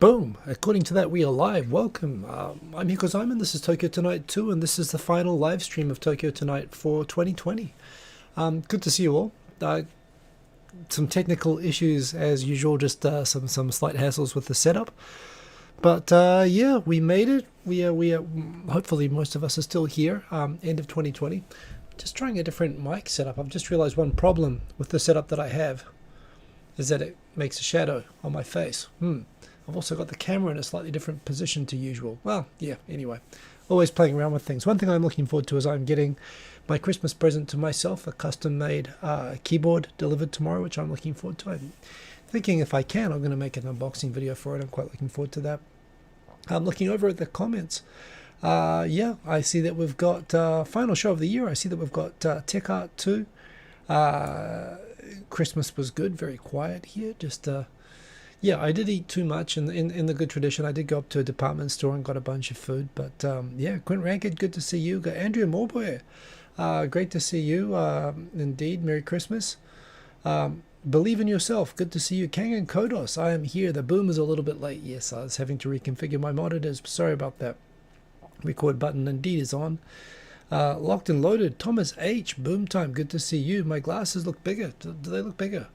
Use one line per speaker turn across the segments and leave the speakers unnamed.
Boom! According to that, we are live. Welcome. I'm Hiko Simon. This is Tokyo Tonight 2, and this is the final live stream of Tokyo Tonight for 2020. Good to see you all. Some technical issues as usual, just some slight hassles with the setup. But yeah, we made it. We are. Hopefully, most of us are still here. End of 2020. Just trying a different mic setup. I've just realized one problem with the setup that I have is that it makes a shadow on my face. I've also got the camera in a slightly different position to usual. Well, yeah, anyway. Always playing around with things. One thing I'm looking forward to is I'm getting my Christmas present to myself, a custom-made keyboard delivered tomorrow, which I'm looking forward to. I'm thinking if I can, I'm going to make an unboxing video for it. I'm quite looking forward to that. I'm looking over at the comments. Yeah, I see that we've got final show of the year. I see that we've got Tech Art 2. Christmas was good, very quiet here. Just yeah, I did eat too much in the good tradition. I did go up to a department store and got a bunch of food. But yeah, Quint Rankid, good to see you. Got Andrea Morboy, great to see you. Indeed, Merry Christmas. Believe in yourself, good to see you. Kangan Kodos, I am here. The boom is a little bit late. Yes, I was having to reconfigure my monitors. Sorry about that. Record button indeed is on. Locked and loaded. Thomas H, boom time, good to see you. My glasses look bigger. Do they look bigger?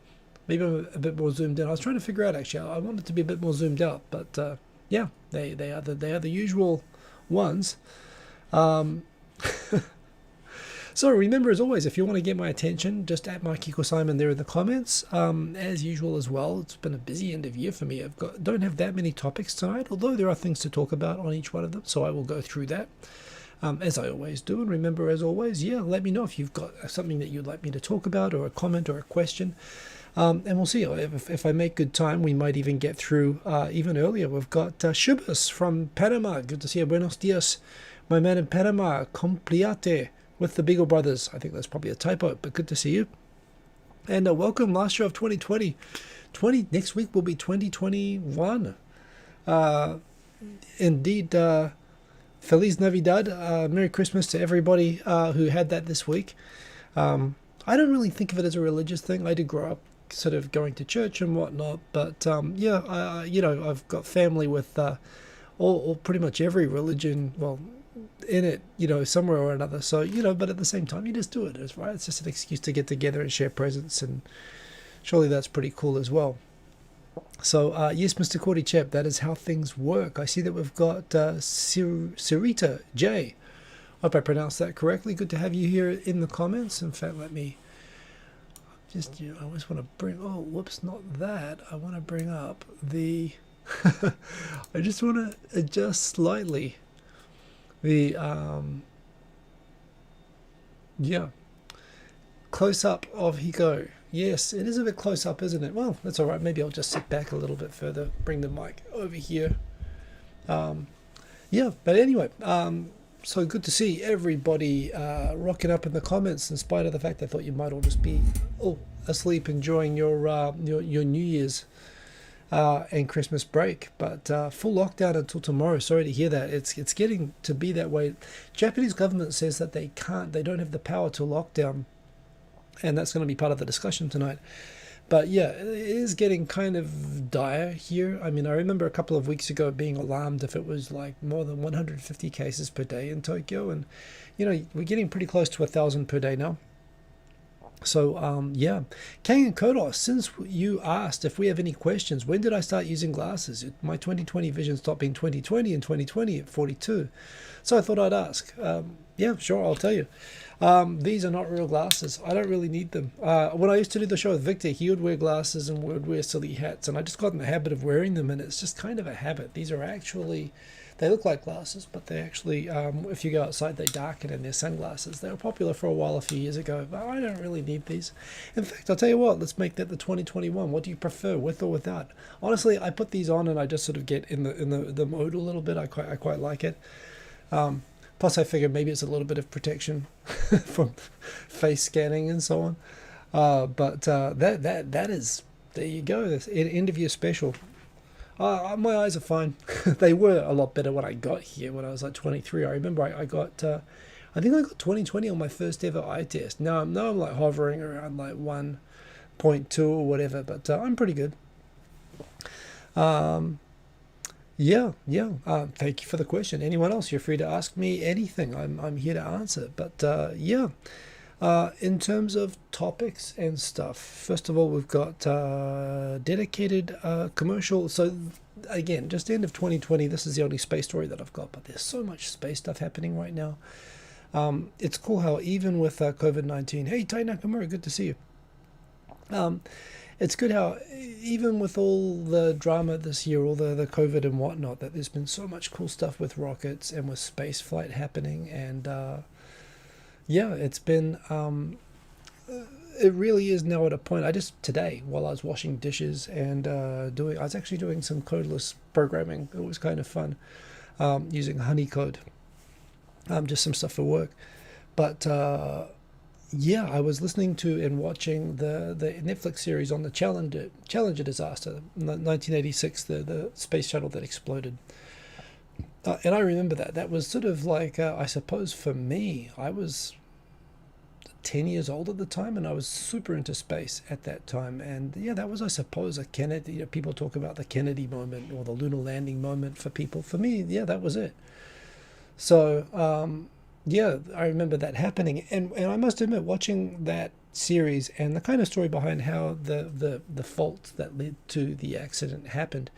Maybe I'm a bit more zoomed in. I was trying to figure out actually. I wanted to be a bit more zoomed out, but yeah, they are the usual ones. So remember, as always, if you want to get my attention, just at Mike Hiko Simon there in the comments. As usual as well, it's been a busy end of year for me. Don't have that many topics tonight, although there are things to talk about on each one of them, so I will go through that. As I always do. And remember, as always, yeah, let me know if you've got something that you'd like me to talk about, or a comment or a question. And we'll see. If I make good time, we might even get through even earlier. We've got Shubas from Panama. Good to see you. Buenos dias, my man in Panama. Compliate with the Beagle Brothers. I think that's probably a typo, but good to see you. And welcome, last show of 2020. Next week will be 2021. Indeed, Feliz Navidad. Merry Christmas to everybody who had that this week. I don't really think of it as a religious thing. I did grow up sort of going to church and whatnot, but yeah, you know, I've got family with all pretty much every religion, well, in it, you know, somewhere or another. So, you know, but at the same time, you just do it, right? It's just an excuse to get together and share presents, and surely that's pretty cool as well. So, yes, Mr. Cordy Chep, that is how things work. I see that we've got Sarita J. Hope I pronounced that correctly. Good to have you here in the comments. In fact, let me just, you know, I always want to bring, oh, whoops, not that. I want to bring up the, I just want to adjust slightly the, yeah, close-up of Hiko. Yes, it is a bit close up, isn't it? Well, that's all right. Maybe I'll just sit back a little bit further, bring the mic over here. Yeah, but anyway, so good to see everybody rocking up in the comments, in spite of the fact I thought you might all just be asleep enjoying your New Year's and Christmas break. But full lockdown until tomorrow. Sorry to hear that. It's getting to be that way. Japanese government says that they don't have the power to lock down. And that's going to be part of the discussion tonight. But yeah, it is getting kind of dire here. I mean, I remember a couple of weeks ago being alarmed if it was like more than 150 cases per day in Tokyo. And, you know, we're getting pretty close to 1,000 per day now. So, yeah. Kang and Kodos, since you asked if we have any questions, when did I start using glasses? My 2020 vision stopped being 2020 and 2020 at 42. So I thought I'd ask. Yeah, sure, I'll tell you. These are not real glasses. I don't really need them. When I used to do the show with Victor, he would wear glasses and would wear silly hats, and I just got in the habit of wearing them, and it's just kind of a habit. These are actually, they look like glasses, but they actually, if you go outside, they darken, and they're sunglasses. They were popular for a while a few years ago, but I don't really need these. In fact, I'll tell you what, let's make that the 2021. What do you prefer, with or without? Honestly, I put these on, and I just sort of get in the mode a little bit. I quite like it. Plus, I figured maybe it's a little bit of protection from face scanning and so on. But that is, there you go. This end of year special. My eyes are fine. They were a lot better when I got here when I was like 23. I remember I got, I think I got 20/20 on my first ever eye test. Now I'm like hovering around like 1.2 or whatever, but I'm pretty good. Yeah, yeah. Thank you for the question. Anyone else, you're free to ask me anything. I'm here to answer. But yeah, in terms of topics and stuff, first of all, we've got dedicated commercial. So again, just the end of 2020. This is the only space story that I've got. But there's so much space stuff happening right now. It's cool how even with COVID-19. Hey, Tai Nakamura, good to see you. Um, it's good how even with all the drama this year, all the COVID and whatnot, that there's been so much cool stuff with rockets and with space flight happening. And yeah, it's been it really is now at a point. I just today, while I was washing dishes and I was actually doing some codeless programming. It was kind of fun, using honeycode, just some stuff for work. But yeah, I was listening to and watching the Netflix series on the Challenger disaster, 1986, the space shuttle that exploded. And I remember that was sort of like, I suppose for me, I was 10 years old at the time, and I was super into space at that time. And yeah, that was, I suppose, a Kennedy. People talk about the Kennedy moment or the lunar landing moment for people. For me, yeah, that was it. So yeah, I remember that happening, and I must admit, watching that series and the kind of story behind how the fault that led to the accident happened,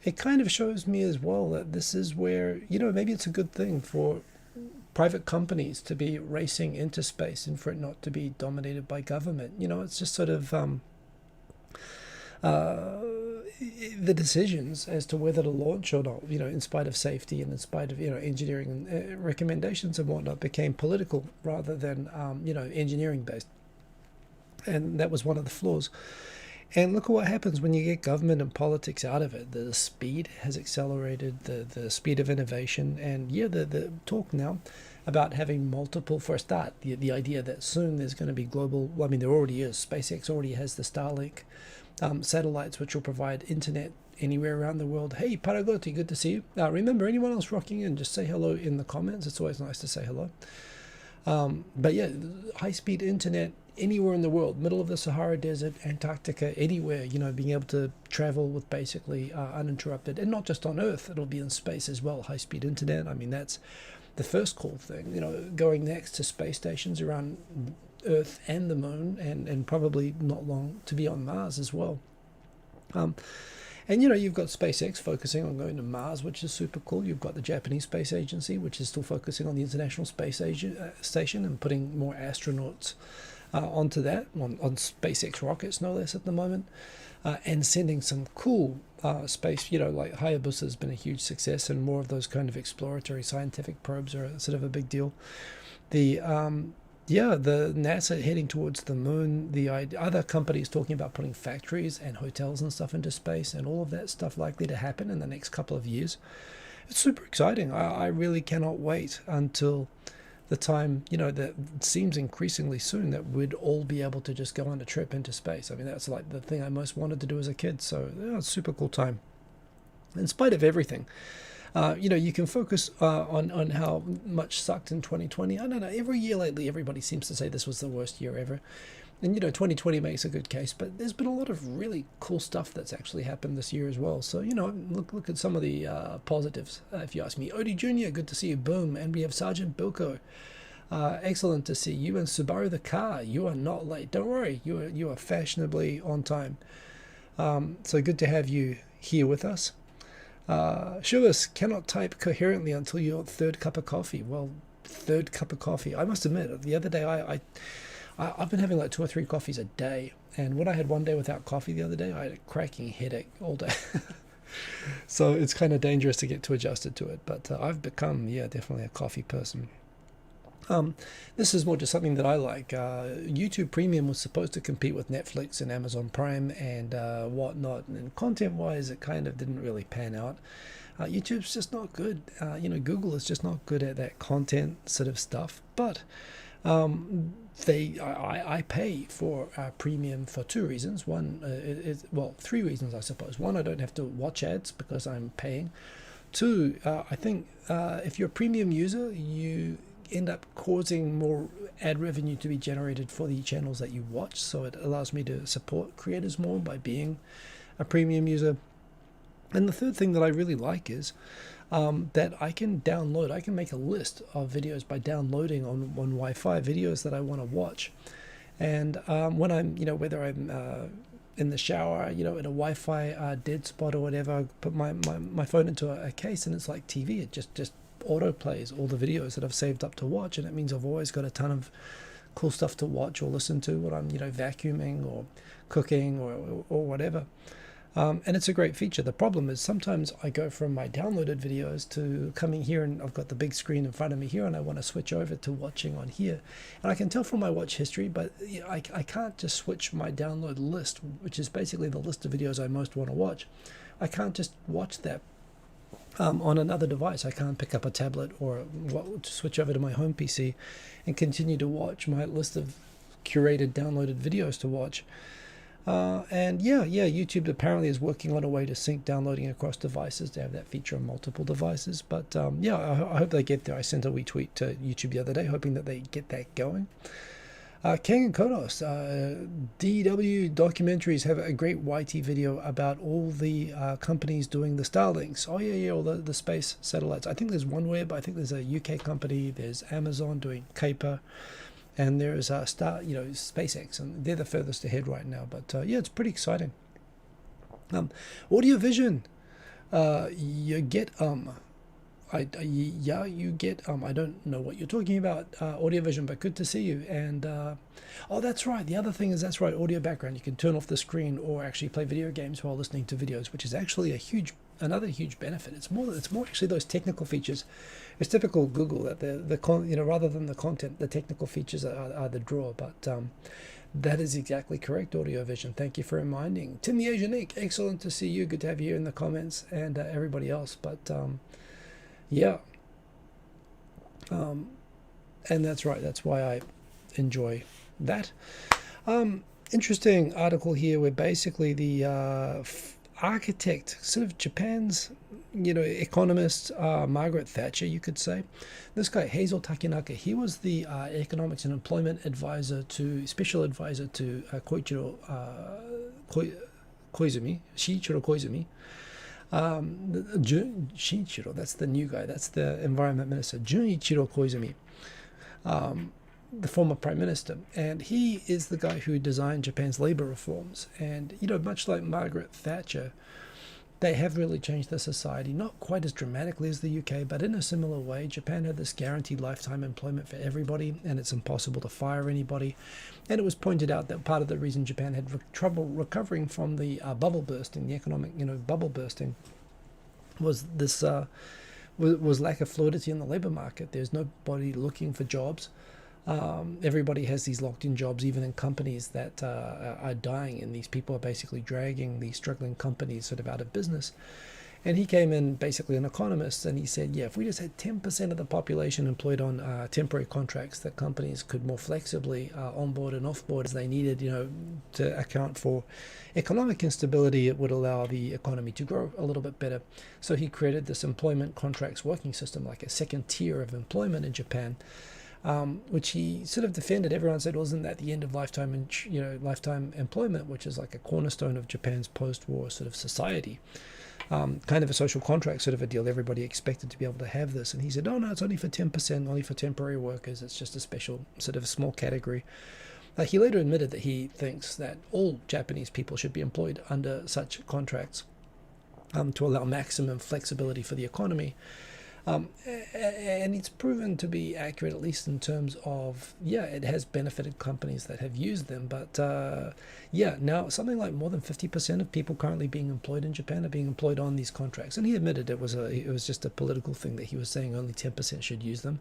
it kind of shows me as well that this is where, maybe it's a good thing for private companies to be racing into space and for it not to be dominated by government. It's just sort of uh, the decisions as to whether to launch or not, in spite of safety and in spite of, engineering and recommendations and whatnot, became political rather than, engineering based. And that was one of the flaws. And look at what happens when you get government and politics out of it. The speed has accelerated, the speed of innovation. And yeah, the talk now about having multiple, for a start, the idea that soon there's going to be global, well, I mean, there already is. SpaceX already has the Starlink satellites, which will provide internet anywhere around the world. Hey, Paragoti, good to see you. Remember, anyone else rocking in, just say hello in the comments. It's always nice to say hello. But yeah, high-speed internet anywhere in the world, middle of the Sahara Desert, Antarctica, anywhere, being able to travel with basically uninterrupted, and not just on Earth, it'll be in space as well, high-speed internet. I mean, that's the first cool thing, going next to space stations around Earth and the moon, and probably not long to be on Mars as well. And you've got SpaceX focusing on going to Mars, which is super cool. You've got the Japanese Space Agency, which is still focusing on the International Space Station and putting more astronauts onto that, on SpaceX rockets, no less, at the moment, and sending some cool space, like Hayabusa has been a huge success, and more of those kind of exploratory scientific probes are sort of a big deal. The yeah, the NASA heading towards the moon, the other companies talking about putting factories and hotels and stuff into space, and all of that stuff likely to happen in the next couple of years. It's super exciting. I really cannot wait until the time, that seems increasingly soon, that we'd all be able to just go on a trip into space. I mean, that's like the thing I most wanted to do as a kid. So yeah, it's a super cool time. In spite of everything, you can focus on how much sucked in 2020. I don't know. Every year lately, everybody seems to say this was the worst year ever. And, 2020 makes a good case, but there's been a lot of really cool stuff that's actually happened this year as well. So, look at some of the positives, if you ask me. Odie Jr., good to see you. Boom. And we have Sergeant Bilko. Excellent to see you. And Subaru the car, you are not late. Don't worry, you are fashionably on time. So good to have you here with us. Shivas cannot type coherently until your third cup of coffee. Well, third cup of coffee. I must admit, the other day I've been having like 2 or 3 coffees a day, and when I had one day without coffee the other day, I had a cracking headache all day. So it's kind of dangerous to get too adjusted to it, but I've become, definitely a coffee person. This is more just something that I like. YouTube Premium was supposed to compete with Netflix and Amazon Prime and whatnot, and content-wise, it kind of didn't really pan out. YouTube's just not good. Google is just not good at that content sort of stuff. But I pay for Premium for 2 reasons. One is, well, 3 reasons, I suppose. One, I don't have to watch ads because I'm paying. 2, I think if you're a premium user, you end up causing more ad revenue to be generated for the channels that you watch. So it allows me to support creators more by being a premium user. And the third thing that I really like is that I can make a list of videos by downloading on Wi-Fi videos that I want to watch. And when I'm, whether I'm in the shower, in a Wi-Fi dead spot or whatever, I put my phone into a case, and it's like TV. It just auto plays all the videos that I've saved up to watch, and it means I've always got a ton of cool stuff to watch or listen to when I'm, vacuuming or cooking or whatever. And it's a great feature. The problem is sometimes I go from my downloaded videos to coming here, and I've got the big screen in front of me here, and I want to switch over to watching on here. And I can tell from my watch history, but I can't just switch my download list, which is basically the list of videos I most want to watch. I can't just watch that on another device. I can't pick up a tablet or switch over to my home PC and continue to watch my list of curated downloaded videos to watch. And YouTube apparently is working on a way to sync downloading across devices, to have that feature on multiple devices. But I hope they get there. I sent a wee tweet to YouTube the other day, hoping that they get that going. Kang and Konos, DW Documentaries have a great YT video about all the companies doing the Starlinks. Oh yeah, all the space satellites. I think there's OneWeb. I think there's a UK company. There's Amazon doing Kuiper. And there's SpaceX, and they're the furthest ahead right now. But it's pretty exciting. Audio Vision, you get I don't know what you're talking about, Audio Vision, but good to see you. And oh, that's right. The other thing is, that's right, audio background. You can turn off the screen or actually play video games while listening to videos, which is actually another huge benefit. It's more actually those technical features. It's typical Google that rather than the content, the technical features are the draw. But that is exactly correct, Audio Vision. Thank you for reminding. Tim the Asian Ink, excellent to see you. Good to have you in the comments, and everybody else. But and that's right. That's why I enjoy that. Interesting article here where basically the architect, sort of Japan's, economist, Margaret Thatcher, you could say. This guy, Hazel Takinaka, he was the economics and employment special advisor to Shiichiro Koizumi. Shinichiro, that's the new guy, that's the environment minister, Junichiro Koizumi, the former prime minister, and he is the guy who designed Japan's labor reforms. And much like Margaret Thatcher, they have really changed the society, not quite as dramatically as the UK, but in a similar way. Japan had this guaranteed lifetime employment for everybody, and it's impossible to fire anybody. And it was pointed out that part of the reason Japan had trouble recovering from the bubble bursting, the economic bubble bursting, was this was lack of fluidity in the labor market. There's nobody looking for jobs. Everybody has these locked-in jobs, even in companies that are dying, and these people are basically dragging these struggling companies sort of out of business. And he came in, basically an economist, and he said, if we just had 10% of the population employed on temporary contracts, that companies could more flexibly onboard and offboard as they needed, to account for economic instability, it would allow the economy to grow a little bit better. So he created this employment contracts working system, like a second tier of employment in Japan. Which he sort of defended. Everyone said, wasn't that the end of lifetime employment, which is like a cornerstone of Japan's post-war sort of society, kind of a social contract sort of a deal. Everybody expected to be able to have this, and he said, no, it's only for 10%, only for temporary workers. It's just a special sort of a small category. He later admitted that he thinks that all Japanese people should be employed under such contracts to allow maximum flexibility for the economy. And it's proven to be accurate, at least in terms of, it has benefited companies that have used them. But now something like more than 50% of people currently being employed in Japan are being employed on these contracts. And he admitted it was just a political thing, that he was saying only 10% should use them.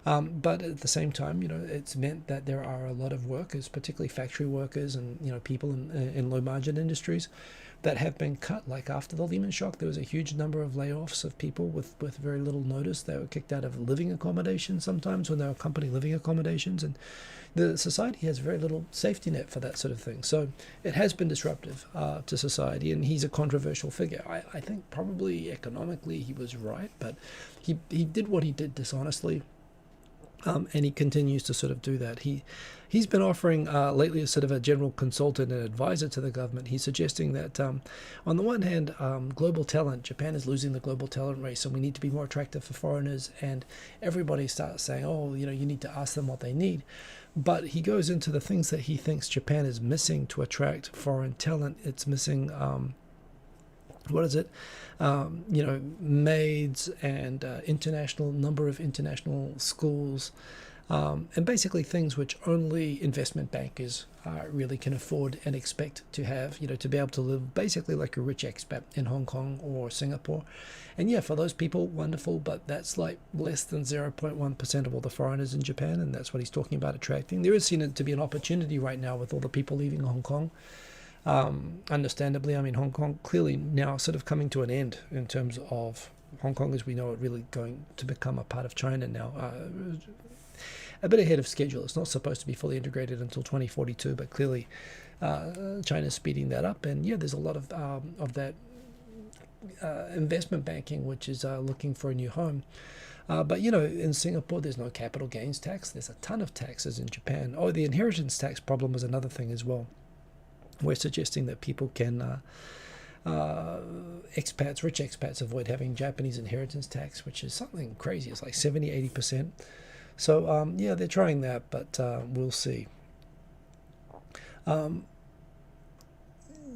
But at the same time, it's meant that there are a lot of workers, particularly factory workers and, people in low margin industries, that have been cut. Like after the Lehman shock, there was a huge number of layoffs of people with very little notice. They were kicked out of living accommodation sometimes when they were company living accommodations, and the society has very little safety net for that sort of thing. So it has been disruptive to society, and he's a controversial figure. I think probably economically he was right, but he did what he did dishonestly. And he continues to sort of do that. He's been offering lately as sort of a general consultant and advisor to the government. He's suggesting that on the one hand, global talent, Japan is losing the global talent race, and we need to be more attractive for foreigners. And everybody starts saying, oh, you need to ask them what they need. But he goes into the things that he thinks Japan is missing to attract foreign talent. It's missing what is it? Maids and number of international schools, and basically things which only investment bankers really can afford and expect to have, to be able to live basically like a rich expat in Hong Kong or Singapore. And yeah, for those people, wonderful, but that's like less than 0.1% of all the foreigners in Japan, and that's what he's talking about attracting. There is seen to be an opportunity right now with all the people leaving Hong Kong. Understandably, I mean, Hong Kong clearly now sort of coming to an end in terms of Hong Kong as we know it really going to become a part of China now. A bit ahead of schedule. It's not supposed to be fully integrated until 2042, but clearly China's speeding that up. And yeah, there's a lot of that investment banking which is looking for a new home. But in Singapore there's no capital gains tax. There's a ton of taxes in Japan. Oh, the inheritance tax problem is another thing as well. We're suggesting that people can, rich expats, avoid having Japanese inheritance tax, which is something crazy. It's like 70-80%. So, yeah, they're trying that, but we'll see.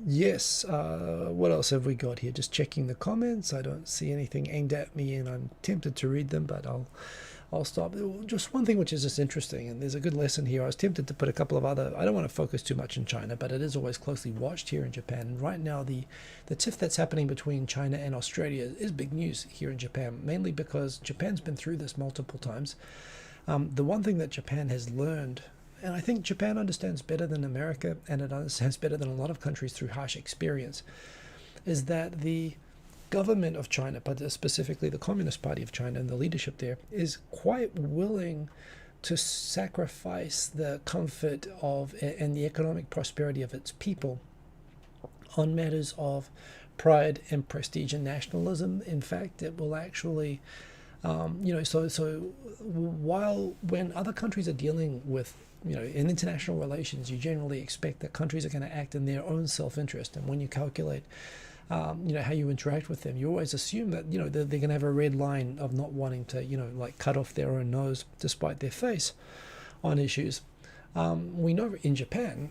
Yes, what else have we got here? Just checking the comments. I don't see anything aimed at me, and I'm tempted to read them, but I'll stop. Just one thing which is just interesting, and there's a good lesson here. I was tempted to put a couple of other, I don't want to focus too much on China, but it is always closely watched here in Japan. And right now, the tiff that's happening between China and Australia is big news here in Japan, mainly because Japan's been through this multiple times. The one thing that Japan has learned, and I think Japan understands better than America, and it understands better than a lot of countries through harsh experience, is that the government of China, but specifically the Communist Party of China and the leadership there, is quite willing to sacrifice the comfort of and the economic prosperity of its people on matters of pride and prestige and nationalism. In fact, it will actually, so while when other countries are dealing with, in international relations, you generally expect that countries are going to act in their own self-interest, and when you calculate how you interact with them, you always assume that they're going to have a red line of not wanting to like cut off their own nose despite their face on issues. We know in Japan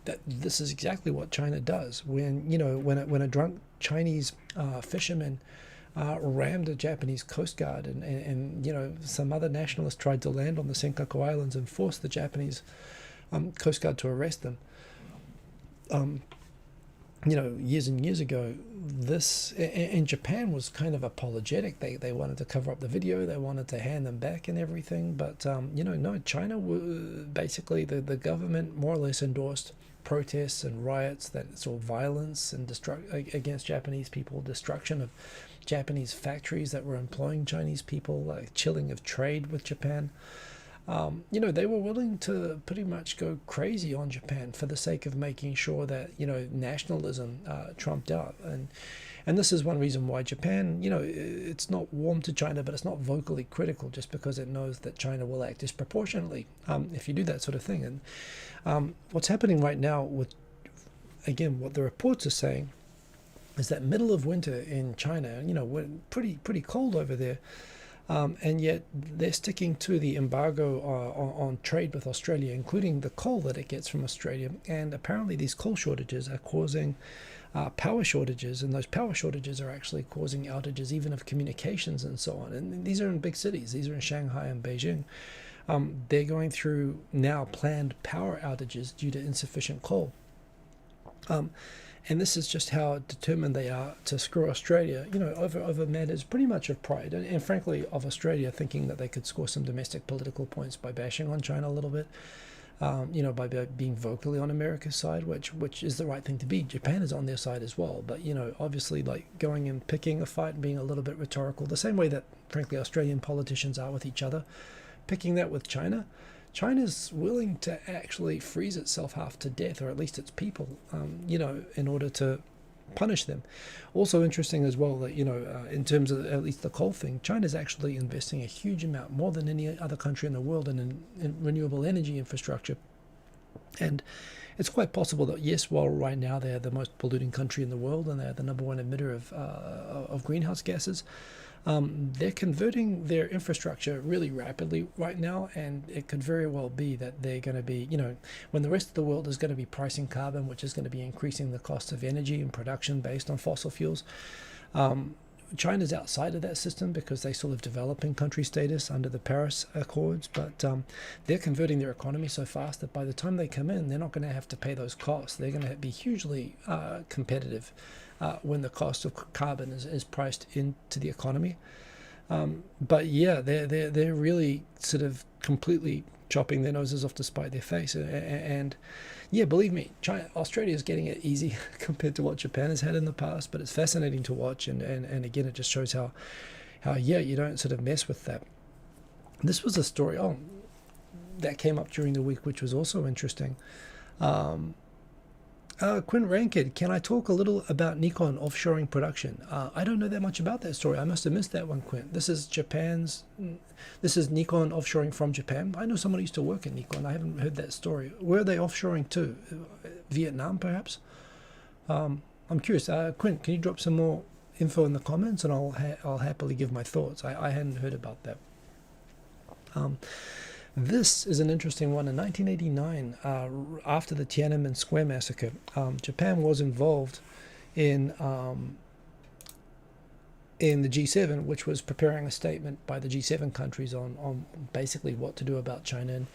that this is exactly what China does. When a drunk Chinese fisherman rammed a Japanese Coast Guard, and some other nationalists tried to land on the Senkaku Islands and forced the Japanese Coast Guard to arrest them. Years and years ago, this in Japan was kind of apologetic. They wanted to cover up the video. They wanted to hand them back and everything. But, no, China, basically the government more or less endorsed protests and riots that saw violence and against Japanese people, destruction of Japanese factories that were employing Chinese people, like chilling of trade with Japan. They were willing to pretty much go crazy on Japan for the sake of making sure that, nationalism trumped out. And this is one reason why Japan, it's not warm to China, but it's not vocally critical just because it knows that China will act disproportionately if you do that sort of thing. And what's happening right now with, again, what the reports are saying is that middle of winter in China, we're pretty cold over there. And yet they're sticking to the embargo on trade with Australia, including the coal that it gets from Australia. And apparently these coal shortages are causing power shortages, and those power shortages are actually causing outages even of communications and so on. And these are in big cities. These are in Shanghai and Beijing. They're going through now planned power outages due to insufficient coal. And this is just how determined they are to screw Australia, over matters pretty much of pride. And frankly, of Australia thinking that they could score some domestic political points by bashing on China a little bit, by being vocally on America's side, which is the right thing to be. Japan is on their side as well. But, obviously, like going and picking a fight and being a little bit rhetorical, the same way that, frankly, Australian politicians are with each other, picking that with China. China's willing to actually freeze itself half to death, or at least its people, in order to punish them. Also interesting as well that, in terms of at least the coal thing, China's actually investing a huge amount, more than any other country in the world, in renewable energy infrastructure. And it's quite possible that, yes, while right now they're the most polluting country in the world and they're the #1 emitter of greenhouse gases, they're converting their infrastructure really rapidly right now, and it could very well be that they're going to be, when the rest of the world is going to be pricing carbon, which is going to be increasing the cost of energy and production based on fossil fuels. China's outside of that system because they still have developing country status under the Paris Accords, but they're converting their economy so fast that by the time they come in, they're not going to have to pay those costs. They're going to be hugely competitive when the cost of carbon is priced into the economy. But yeah, they're really sort of completely chopping their noses off to spite their face. And yeah, believe me, Australia is getting it easy compared to what Japan has had in the past, but it's fascinating to watch. And again, it just shows how you don't sort of mess with that. This was a story that came up during the week, which was also interesting. Quinn Rankid, can I talk a little about Nikon offshoring production? I don't know that much about that story. I must have missed that one, Quinn. This is Nikon offshoring from Japan. I know someone who used to work at Nikon. I haven't heard that story. Where are they offshoring to? Vietnam, perhaps? I'm curious. Quinn, can you drop some more info in the comments, and I'll happily give my thoughts. I hadn't heard about that. This is an interesting one. In 1989, after the Tiananmen Square massacre, Japan was involved in the G7, which was preparing a statement by the G7 countries on basically what to do about China. And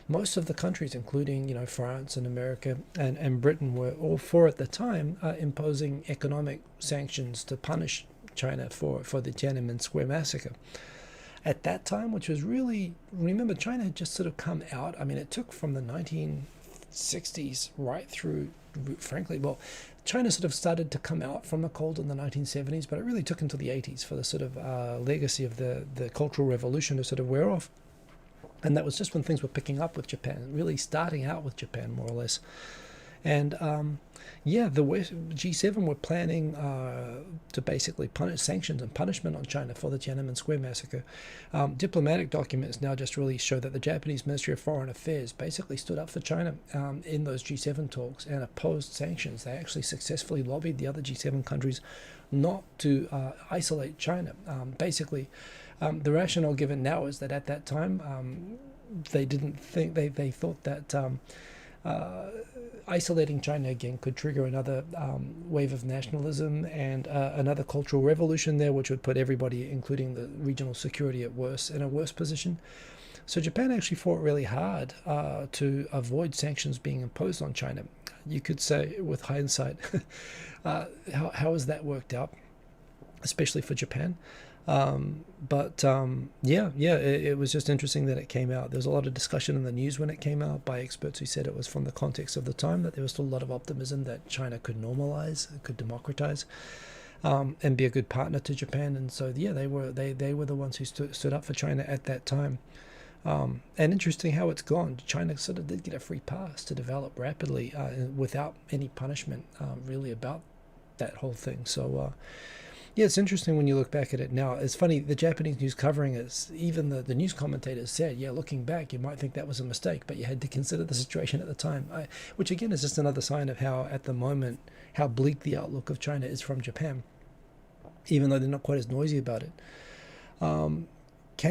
most of the countries, including France and America and Britain, were all for, at the time, imposing economic sanctions to punish China for the Tiananmen Square massacre. At that time, which was really, remember, China had just sort of come out. I mean, it took from the 1960s right through, frankly, well, China sort of started to come out from the cold in the 1970s, but it really took until the 80s for the sort of legacy of the Cultural Revolution to sort of wear off. And that was just when things were picking up with Japan, really starting out with Japan, more or less. And yeah, the G7 were planning to basically punish sanctions and punishment on China for the Tiananmen Square massacre. Diplomatic documents now just really show that the Japanese Ministry of Foreign Affairs basically stood up for China in those G7 talks and opposed sanctions. They actually successfully lobbied the other G7 countries not to isolate China. Basically, the rationale given now is that at that time they didn't think, they thought that isolating China again could trigger another wave of nationalism and another cultural revolution there, which would put everybody, including the regional security, in a worse position. So Japan actually fought really hard to avoid sanctions being imposed on China. You could say, with hindsight, how has that worked out, especially for Japan? It was just interesting that it came out. There was a lot of discussion in the news when it came out by experts who said it was from the context of the time, that there was still a lot of optimism that China could normalize, could democratize, and be a good partner to Japan. And so they were the ones who stood up for China at that time. And interesting how it's gone. China sort of did get a free pass to develop rapidly without any punishment really about that whole thing. So yeah, it's interesting when you look back at it now. It's funny, the Japanese news covering it, even the news commentators said, yeah, looking back, you might think that was a mistake, but you had to consider the situation at the time, which again is just another sign of how, at the moment, how bleak the outlook of China is from Japan, even though they're not quite as noisy about it. Kang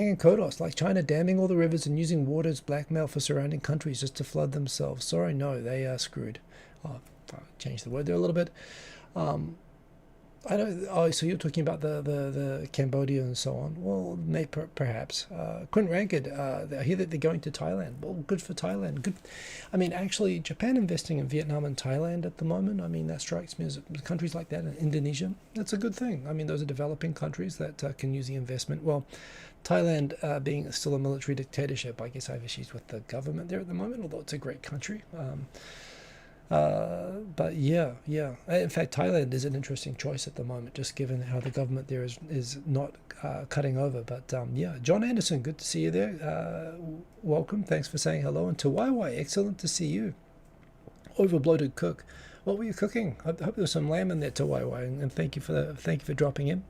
and Kodos, like China damming all the rivers and using water as blackmail for surrounding countries just to flood themselves. Sorry, no, they are screwed. I'll change the word there a little bit. I don't. Oh, so you're talking about the Cambodia and so on. Well, perhaps. Quint Rankid, I hear that they're going to Thailand. Well, good for Thailand. Good. I mean, actually, Japan investing in Vietnam and Thailand at the moment, I mean, that strikes me as countries like that, and Indonesia, that's a good thing. I mean, those are developing countries that can use the investment. Well, Thailand being still a military dictatorship, I guess I have issues with the government there at the moment, although it's a great country. But yeah. In fact, Thailand is an interesting choice at the moment, just given how the government there is not cutting over. But yeah, John Anderson, good to see you there. Welcome. Thanks for saying hello. And to YY, excellent to see you. Overbloated Cook, What were you cooking? I hope there was some lamb in there, Tawaiwai, and thank you for dropping in.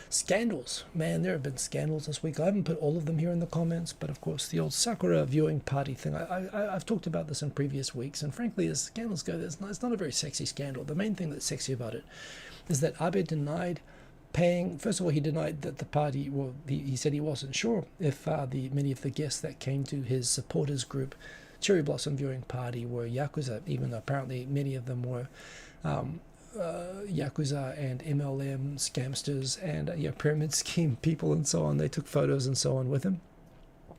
Scandals, man, there have been scandals this week. I haven't put all of them here in the comments, but of course the old Sakura viewing party thing. I've talked about this in previous weeks, and frankly, as scandals go, it's not a very sexy scandal. The main thing that's sexy about it is that Abe denied paying. First of all, he denied that the party, well, he said he wasn't sure if many of the guests that came to his supporters group Cherry Blossom viewing party were Yakuza, even though apparently many of them were Yakuza and MLM scamsters and pyramid scheme people and so on. They took photos and so on with him.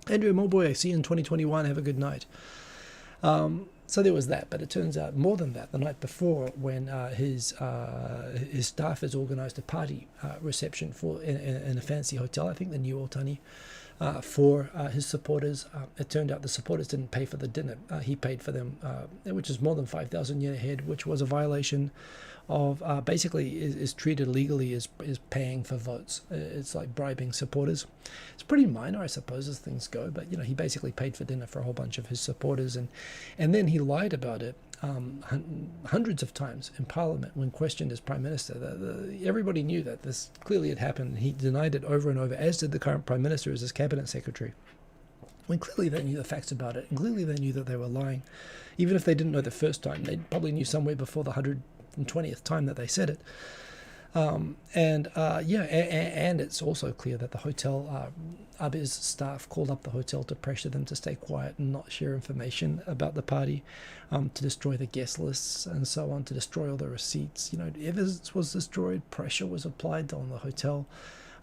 Andrew Mulboy, I see you in 2021. Have a good night. So there was that, but it turns out more than that. The night before, when his staff has organised a party reception in a fancy hotel, I think the New Otani, for his supporters. It turned out the supporters didn't pay for the dinner. He paid for them, which is more than 5,000 yen a head, which was a violation of basically is treated legally as paying for votes. It's like bribing supporters. It's pretty minor, I suppose, as things go, but he basically paid for dinner for a whole bunch of his supporters, and then he lied about it hundreds of times in Parliament when questioned as Prime Minister. Everybody knew that this clearly had happened. He denied it over and over, as did the current Prime Minister as his Cabinet Secretary. When clearly they knew the facts about it, and clearly they knew that they were lying. Even if they didn't know the first time, they probably knew somewhere before the 120th time that they said it. And it's also clear that the hotel, Abe's staff called up the hotel to pressure them to stay quiet and not share information about the party, to destroy the guest lists and so on, to destroy all the receipts. Evidence was destroyed, pressure was applied on the hotel.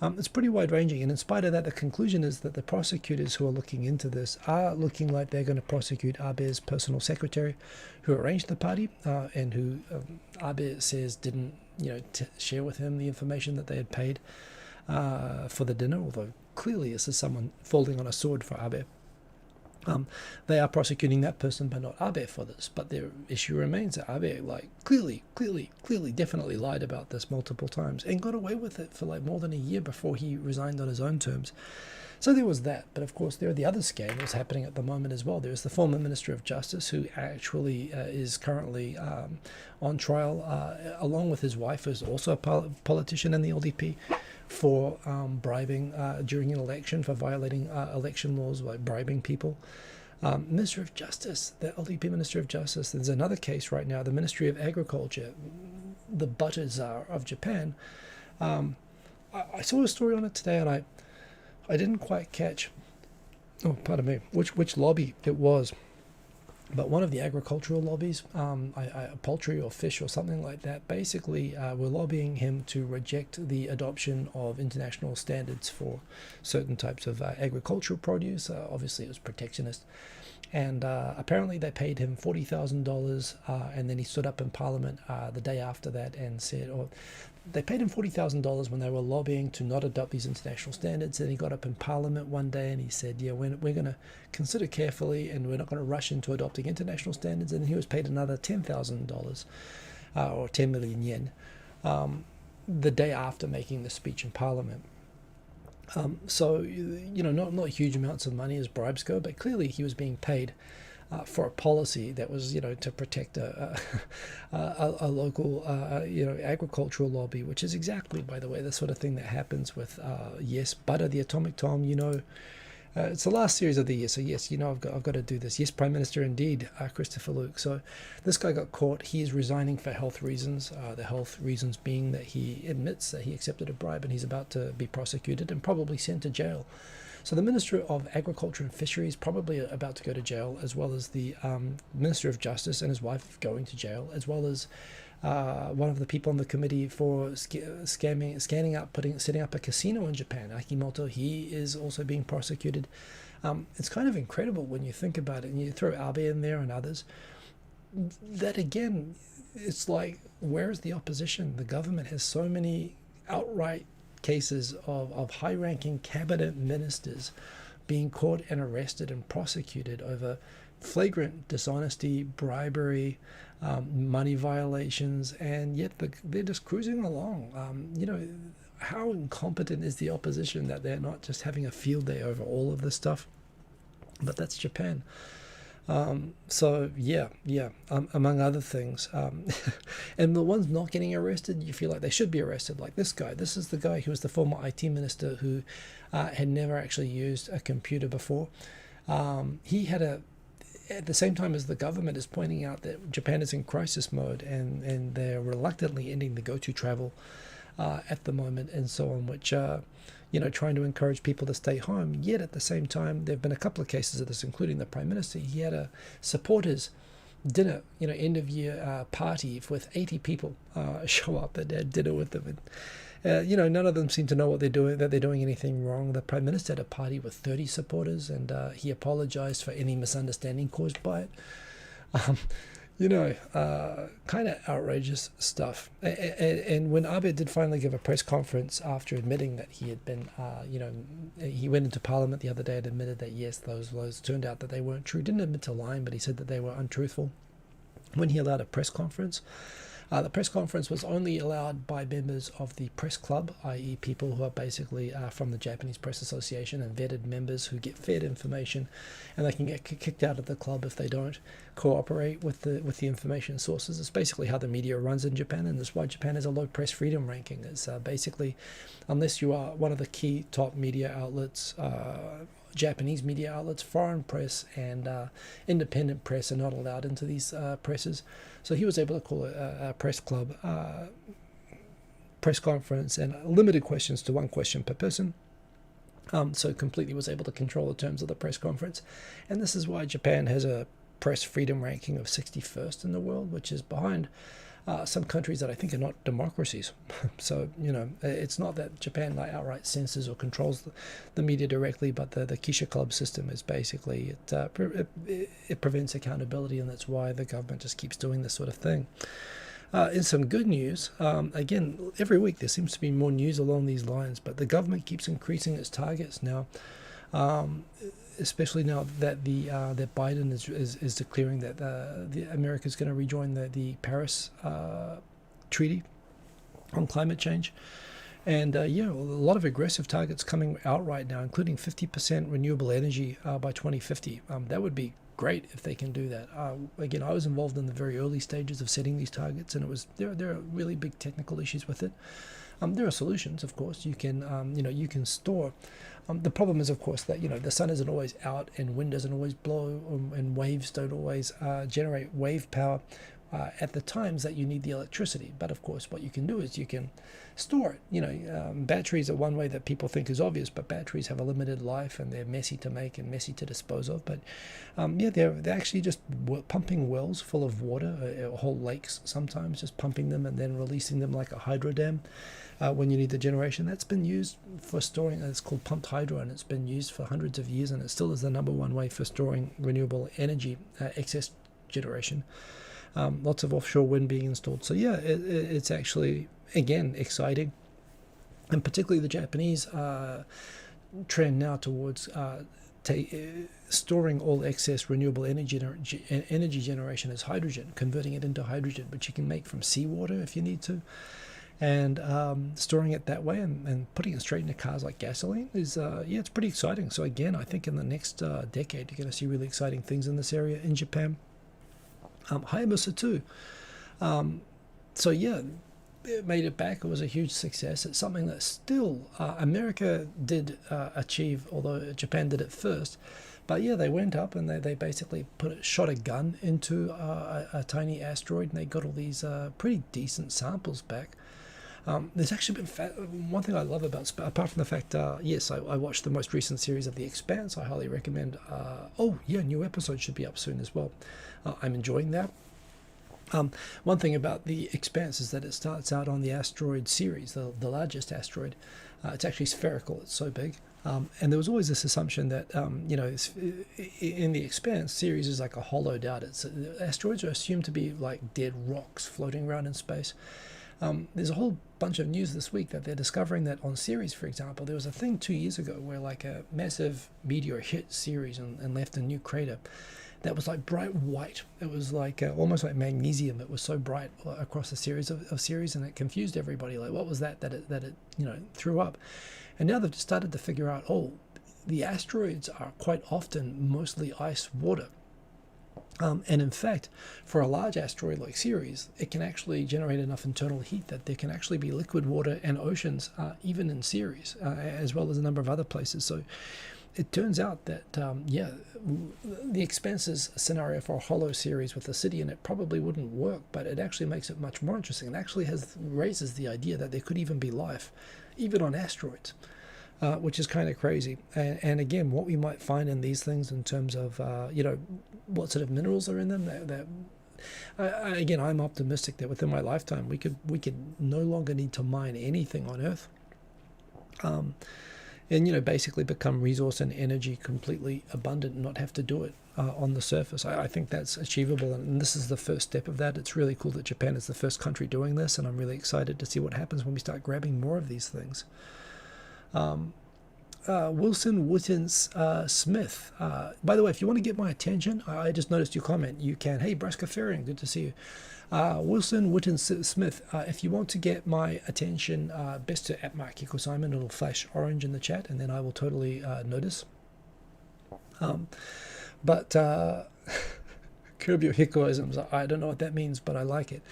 It's pretty wide-ranging, and in spite of that, the conclusion is that the prosecutors who are looking into this are looking like they're going to prosecute Abe's personal secretary, who arranged the party, and who Abe says didn't, share with him the information that they had paid for the dinner, although clearly this is someone falling on a sword for Abe. They are prosecuting that person, but not Abe for this. But their issue remains that Abe, clearly, definitely lied about this multiple times and got away with it for more than a year before he resigned on his own terms. So there was that. But of course, there are the other scandals happening at the moment as well. There's the former Minister of Justice, who actually is currently on trial, along with his wife, who's also a politician in the LDP, for bribing during an election, for violating election laws, like bribing people. Minister of Justice, the LDP Minister of Justice. There's another case right now, the Ministry of Agriculture, the butter czar of Japan. I saw a story on it today, and I didn't quite catch, pardon me, which lobby it was. But one of the agricultural lobbies, poultry or fish or something like that, basically were lobbying him to reject the adoption of international standards for certain types of agricultural produce. Obviously, it was protectionist. And apparently they paid him $40,000, and then he stood up in Parliament the day after that and said, they paid him $40,000 when they were lobbying to not adopt these international standards. And he got up in Parliament one day and he said, we're going to consider carefully, and we're not going to rush into adopting international standards. And he was paid another $10,000 or 10 million yen the day after making the speech in Parliament. So not huge amounts of money as bribes go, but clearly he was being paid for a policy that was, to protect a local, agricultural lobby, which is exactly, by the way, the sort of thing that happens with, Yes, Butter, the Atomic Tom, it's the last series of the year, so yes, I've got to do this. Yes, Prime Minister, indeed, Christopher Luke. So this guy got caught. He is resigning for health reasons, the health reasons being that he admits that he accepted a bribe and he's about to be prosecuted and probably sent to jail. So the Minister of Agriculture and Fisheries probably about to go to jail, as well as the Minister of Justice and his wife going to jail, as well as one of the people on the committee for setting up a casino in Japan, Akimoto. He is also being prosecuted. It's kind of incredible when you think about it, and you throw Abe in there and others. That again, it's like, where is the opposition? The government has so many outright cases of high-ranking cabinet ministers being caught and arrested and prosecuted over flagrant dishonesty, bribery, money violations, and yet they're just cruising along. How incompetent is the opposition that they're not just having a field day over all of this stuff? But that's Japan. So yeah, among other things, and the ones not getting arrested, you feel like they should be arrested. Like this guy. This is the guy who was the former IT minister who had never actually used a computer before. He had at the same time as the government is pointing out that Japan is in crisis mode and they're reluctantly ending the go-to travel at the moment and so on, which trying to encourage people to stay home. Yet at the same time, there have been a couple of cases of this, including the Prime Minister. He had a supporters dinner, end of year party with 80 people show up and had dinner with them. And, none of them seem to know what they're doing, that they're doing anything wrong. The Prime Minister had a party with 30 supporters, and he apologized for any misunderstanding caused by it. Kind of outrageous stuff. And when Abe did finally give a press conference after admitting that he had been, he went into Parliament the other day and admitted that yes, those turned out that they weren't true. Didn't admit to lying, but he said that they were untruthful. When he allowed a press conference, the press conference was only allowed by members of the press club, i.e. people who are basically from the Japanese Press Association and vetted members who get fed information, and they can get kicked out of the club if they don't cooperate with the information sources. It's basically how the media runs in Japan, and that's why Japan has a low press freedom ranking. It's basically, unless you are one of the key top media outlets, Japanese media outlets, foreign press and independent press are not allowed into these presses. So he was able to call a press club press conference and limited questions to one question per person. So completely was able to control the terms of the press conference. And this is why Japan has a press freedom ranking of 61st in the world, which is behind some countries that I think are not democracies. So, it's not that Japan outright censors or controls the media directly, but the Kisha Club system is basically, it prevents accountability, and that's why the government just keeps doing this sort of thing. In some good news, again, every week there seems to be more news along these lines, but the government keeps increasing its targets now. Especially now that that Biden is declaring that America is going to rejoin the Paris Treaty on climate change, and a lot of aggressive targets coming out right now, including 50% renewable energy by 2050. That would be great if they can do that. Again, I was involved in the very early stages of setting these targets, and there are really big technical issues with it. There are solutions, of course. You can you can store. The problem is, of course, that the sun isn't always out and wind doesn't always blow, and waves don't always generate wave power at the times that you need the electricity. But of course, what you can do is you can store it. Batteries are one way that people think is obvious, but batteries have a limited life and they're messy to make and messy to dispose of. But they're actually just pumping wells full of water, whole lakes sometimes, just pumping them and then releasing them like a hydro dam. When you need the generation, that's been used for storing. It's called pumped hydro, and it's been used for hundreds of years, and it still is the number one way for storing renewable energy, excess generation. Lots of offshore wind being installed. So it's actually, again, exciting, and particularly the Japanese trend now towards storing all excess renewable energy generation as hydrogen, converting it into hydrogen, which you can make from seawater if you need to. And storing it that way and putting it straight into cars like gasoline is, it's pretty exciting. So again, I think in the next decade, you're going to see really exciting things in this area in Japan. Hayabusa too. It made it back. It was a huge success. It's something that still America did achieve, although Japan did it first. But they went up and they basically shot a gun into a tiny asteroid, and they got all these pretty decent samples back. There's actually been one thing I love about, apart from the fact, I watched the most recent series of The Expanse. I highly recommend. New episode should be up soon as well. I'm enjoying that. One thing about The Expanse is that it starts out on the asteroid series, the largest asteroid. It's actually spherical. It's so big. And there was always this assumption that, in the Expanse series is like a hollowed out. Asteroids are assumed to be like dead rocks floating around in space. There's a whole bunch of news this week that they're discovering that on Ceres, for example, there was a thing 2 years ago where like a massive meteor hit Ceres and left a new crater that was like bright white. It was like almost like magnesium. It was so bright across the series of Ceres, and it confused everybody. Like, what was that it threw up? And now they've started to figure out, the asteroids are quite often mostly ice water. And in fact, for a large asteroid like Ceres, it can actually generate enough internal heat that there can actually be liquid water and oceans, even in Ceres, as well as a number of other places. So it turns out that, the expenses scenario for a hollow Ceres with a city in it probably wouldn't work, but it actually makes it much more interesting. It actually raises the idea that there could even be life, even on asteroids. Which is kind of crazy. And again, what we might find in these things in terms of, what sort of minerals are in them, again, I'm optimistic that within my lifetime, we could no longer need to mine anything on Earth. And, basically become resource and energy completely abundant and not have to do it on the surface. I think that's achievable, and this is the first step of that. It's really cool that Japan is the first country doing this, and I'm really excited to see what happens when we start grabbing more of these things. Wilson Wootens Smith. By the way, if you want to get my attention, I just noticed your comment. You can. Hey, Brascafarian, good to see you. Wilson Wootens Smith. If you want to get my attention, best to @MarkHikoSimon. It'll flash orange in the chat, and then I will totally notice. But curb your hikoisms. I don't know what that means, but I like it.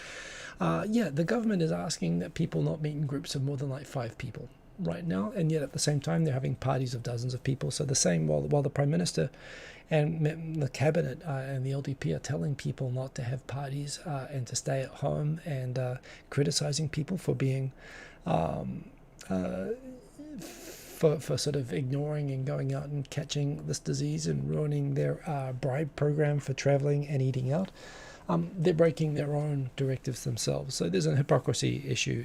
The government is asking that people not meet in groups of more than like 5 people right now, and yet at the same time they're having parties of dozens of people. So the same, while the Prime Minister and the Cabinet and the LDP are telling people not to have parties and to stay at home, and criticizing people for being for sort of ignoring and going out and catching this disease and ruining their bribe program for traveling and eating out. They're breaking their own directives themselves. So there's a hypocrisy issue.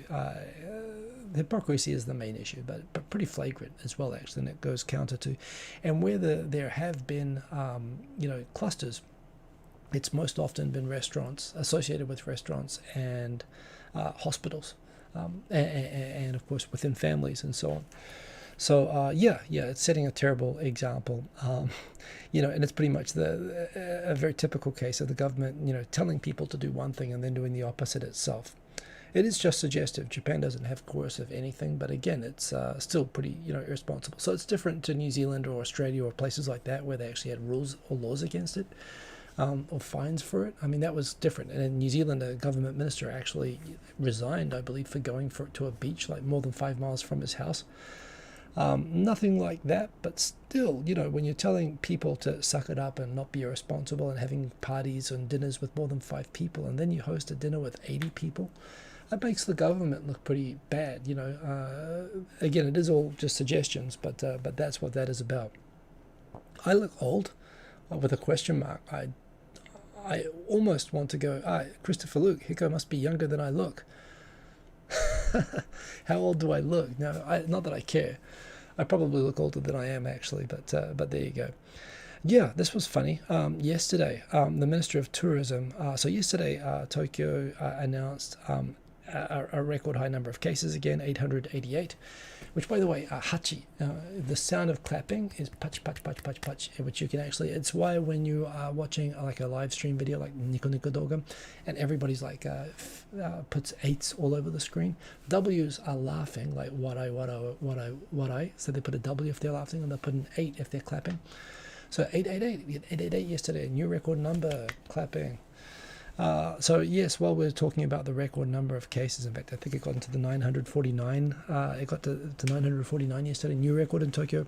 Hypocrisy is the main issue, but pretty flagrant as well, actually, and it goes counter to. And where there have been, clusters, it's most often been restaurants, associated with restaurants and hospitals, and of course within families and so on. So it's setting a terrible example, and it's pretty much a very typical case of the government, telling people to do one thing and then doing the opposite itself. It is just suggestive. Japan doesn't have coercive anything, but again, it's still pretty, irresponsible. So it's different to New Zealand or Australia or places like that where they actually had rules or laws against it, or fines for it. I mean, that was different. And in New Zealand, a government minister actually resigned, I believe, for going to a beach like more than 5 miles from his house. Nothing like that, but still, when you're telling people to suck it up and not be irresponsible and having parties and dinners with more than 5 people, and then you host a dinner with 80 people, that makes the government look pretty bad. Again, it is all just suggestions, but that's what that is about. I look old, with a question mark. I almost want to go, Christopher Luke, Hiko must be younger than I look. How old do I look? No, not that I care. I probably look older than I am, actually, but there you go. Yeah, this was funny. Yesterday, the Minister of Tourism, Tokyo announced a record high number of cases again, 888, which, by the way, hachi, the sound of clapping is pach, pach, pach, pach, pach, which you can actually, it's why when you are watching like a live stream video like Nico Nico Doga, and everybody's like, puts 8s all over the screen, W's are laughing, like what I, so they put a W if they're laughing, and they put an 8 if they're clapping. So 888, we had 888 yesterday, a new record number, clapping. So yes, while we're talking about the record number of cases, in fact, I think it got into the 949. It got to 949 yesterday, new record in Tokyo.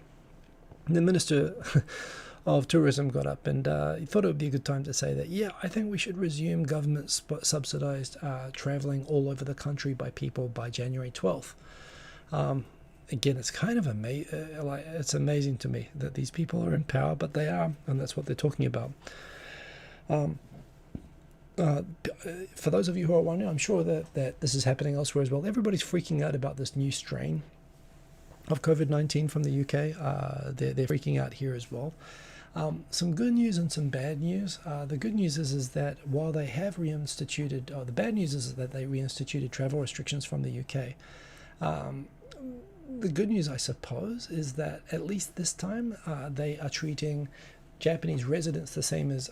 The Minister of Tourism got up and he thought it would be a good time to say that, I think we should resume government subsidized traveling all over the country by people by January 12th. Again, it's kind of it's amazing to me that these people are in power, but they are, and that's what they're talking about. For those of you who are wondering, I'm sure that this is happening elsewhere as well. Everybody's freaking out about this new strain of COVID-19 from the UK. They're freaking out here as well. Some good news and some bad news. The good news is that while they have reinstituted, the bad news is that they reinstituted travel restrictions from the UK. The good news, I suppose, is that at least this time they are treating Japanese residents the same as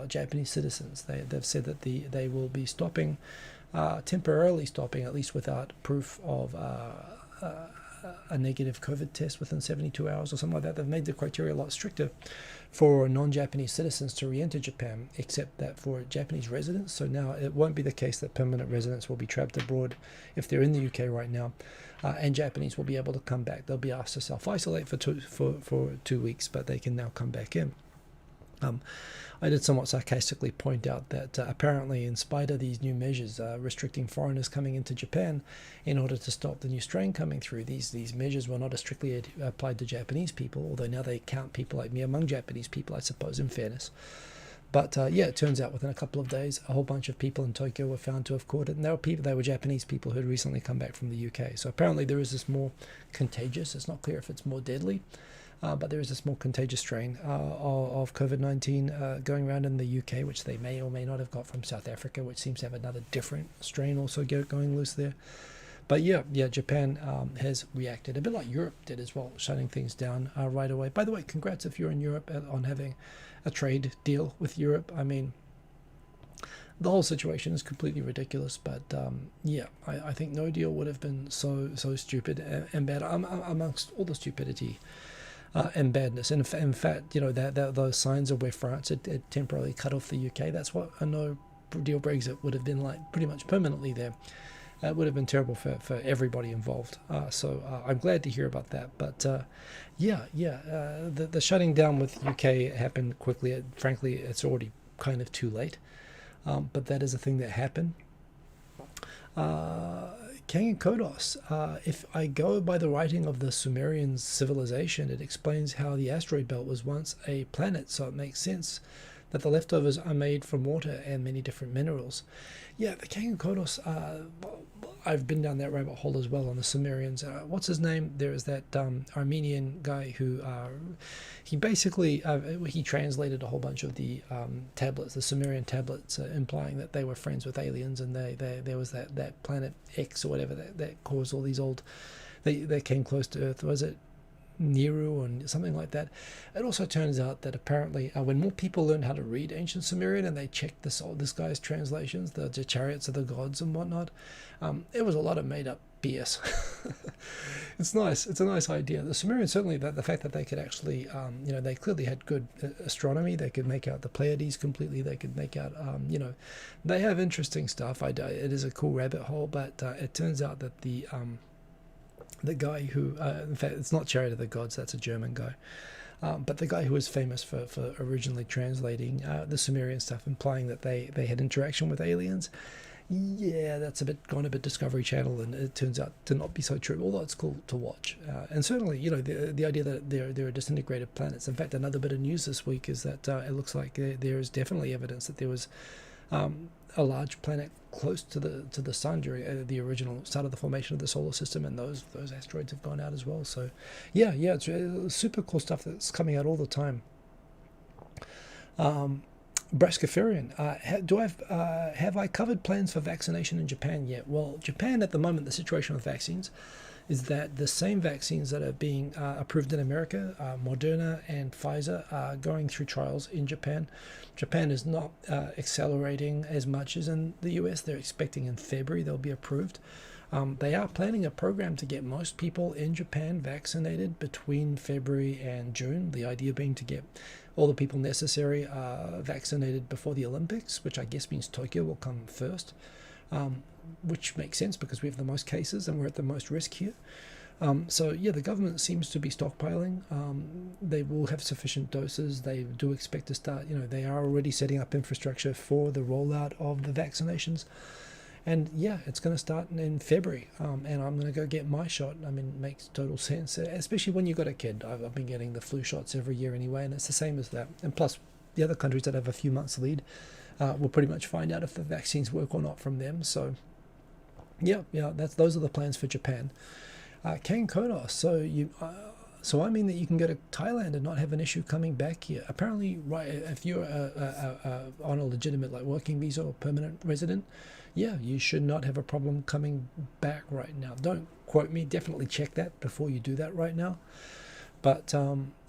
Japanese citizens. They've said that they will be stopping, temporarily stopping, at least without proof of a negative COVID test within 72 hours or something like that. They've made the criteria a lot stricter for non-Japanese citizens to re-enter Japan, except that for Japanese residents. So now it won't be the case that permanent residents will be trapped abroad if they're in the UK right now, and Japanese will be able to come back. They'll be asked to self-isolate for 2 weeks, but they can now come back in. I did somewhat sarcastically point out that apparently, in spite of these new measures restricting foreigners coming into Japan in order to stop the new strain coming through, these measures were not as strictly applied to Japanese people, although now they count people like me among Japanese people, I suppose, in fairness. But yeah, it turns out within a couple of days, a whole bunch of people in Tokyo were found to have caught it, and they were Japanese people who had recently come back from the UK. So apparently there is this more contagious, it's not clear if it's more deadly, but there is this more contagious strain of COVID-19 going around in the UK, which they may or may not have got from South Africa, which seems to have another different strain also going loose there. But yeah, Japan has reacted a bit like Europe did as well, shutting things down right away. By the way, congrats if you're in Europe on having a trade deal with Europe. I mean, the whole situation is completely ridiculous, but yeah, I think no deal would have been so stupid and bad amongst all the stupidity and badness. And in fact, you know, that those signs of where France had temporarily cut off the UK, that's what a no deal Brexit would have been like, pretty much permanently there. It would have been terrible for everybody involved. So I'm glad to hear about that. But the shutting down with UK happened quickly. Frankly, it's already kind of too late. But that is a thing that happened. Kang and Kodos, if I go by the writing of the Sumerian civilization, it explains how the asteroid belt was once a planet, so it makes sense that the leftovers are made from water and many different minerals. Yeah, the Kang and Kodos, I've been down that rabbit hole as well on the Sumerians. What's his name? There is that Armenian guy who he basically he translated a whole bunch of the tablets, the Sumerian tablets, implying that they were friends with aliens, and there was that planet X or whatever that caused all these old. They came close to Earth. Was it Niru or something like that? It also turns out that apparently when more people learned how to read ancient Sumerian and they checked this guy's translations, the chariots of the gods and whatnot, it was a lot of made up BS. It's nice. It's a nice idea. The Sumerians, certainly, the fact that they could actually, you know, they clearly had good astronomy. They could make out the Pleiades completely. They could make out, you know, they have interesting stuff. It is a cool rabbit hole, but it turns out that the guy who, in fact, it's not Chariot of the Gods, that's a German guy, but the guy who was famous for originally translating the Sumerian stuff, implying that they had interaction with aliens. Yeah, that's gone a bit Discovery Channel, and it turns out to not be so true, although it's cool to watch. And certainly, you know, the idea that there are disintegrated planets. In fact, another bit of news this week is that it looks like there is definitely evidence that there was a large planet close to the sun during the original start of the formation of the solar system, and those asteroids have gone out as well. So yeah, it's super cool stuff that's coming out all the time. Brascafarian, have I covered plans for vaccination in Japan yet? Well, Japan at the moment, the situation with vaccines is that the same vaccines that are being approved in America, Moderna and Pfizer, are going through trials in Japan. Japan is not accelerating as much as in the US. They're expecting in February they'll be approved. They are planning a program to get most people in Japan vaccinated between February and June. The idea being to get all the people necessary vaccinated before the Olympics, which I guess means Tokyo will come first, which makes sense because we have the most cases and we're at the most risk here. So yeah, the government seems to be stockpiling. They will have sufficient doses. They do expect to start, you know, they are already setting up infrastructure for the rollout of the vaccinations. And yeah, it's going to start in February, and I'm going to go get my shot. I mean, it makes total sense, especially when you've got a kid. I've been getting the flu shots every year anyway, and it's the same as that. And plus, the other countries that have a few months lead will pretty much find out if the vaccines work or not from them. So yeah, those are the plans for Japan. Kang Kodos, so I mean that you can go to Thailand and not have an issue coming back here. Apparently, right, if you're on a legitimate like working visa or permanent resident, yeah, you should not have a problem coming back right now. Don't quote me. Definitely check that before you do that right now. But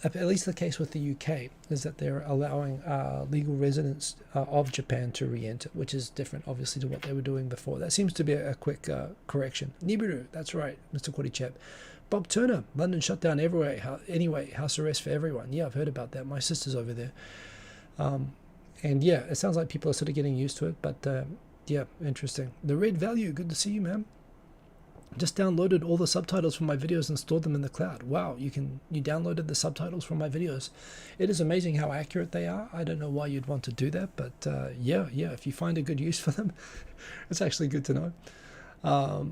at least the case with the UK is that they're allowing legal residents of Japan to re-enter, which is different, obviously, to what they were doing before. That seems to be a quick correction. Nibiru, that's right, Mr. Korichep. Bob Turner, London shut down everywhere. Anyway, house arrest for everyone. Yeah, I've heard about that. My sister's over there. And yeah, it sounds like people are sort of getting used to it. But yeah, interesting. The Red Value, good to see you, man. Just downloaded all the subtitles from my videos and stored them in the cloud. Wow, you downloaded the subtitles from my videos. It is amazing how accurate they are. I don't know why you'd want to do that, but yeah, if you find a good use for them, it's actually good to know.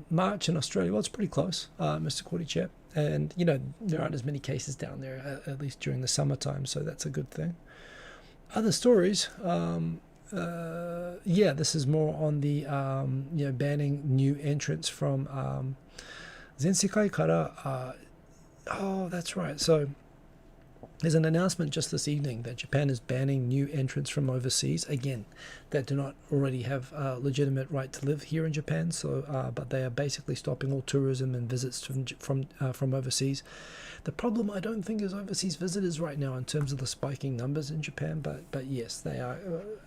March in Australia, well, it's pretty close, Mr. Cordy Chap. And, you know, there aren't as many cases down there, at least during the summertime, so that's a good thing. Other stories, yeah, this is more on the you know, banning new entrants from Zensekai Kara. Oh, that's right. So there's an announcement just this evening that Japan is banning new entrants from overseas, again, that do not already have a legitimate right to live here in Japan. So, but they are basically stopping all tourism and visits from overseas. The problem, I don't think, is overseas visitors right now in terms of the spiking numbers in Japan. But yes, they are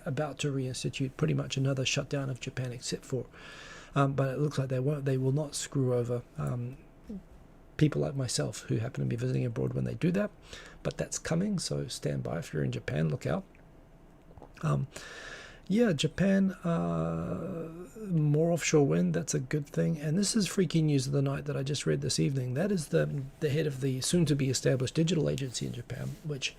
about to reinstitute pretty much another shutdown of Japan, except for, but it looks like they will not screw over people like myself who happen to be visiting abroad when they do that. But that's coming, so stand by if you're in Japan. Look out. Yeah, Japan, more offshore wind, that's a good thing. And this is freaky news of the night that I just read this evening. That is the head of the soon-to-be established digital agency in Japan, which,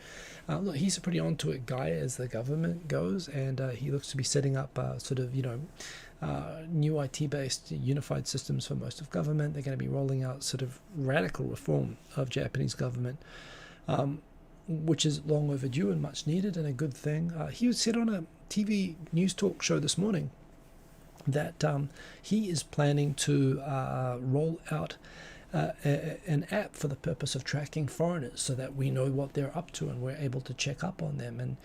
look, he's a pretty onto-it guy as the government goes, and he looks to be setting up sort of, you know, new IT-based unified systems for most of government. They're going to be rolling out sort of radical reform of Japanese government, which is long overdue and much needed and a good thing. He said on a TV news talk show this morning that he is planning to roll out an app for the purpose of tracking foreigners so that we know what they're up to and we're able to check up on them. And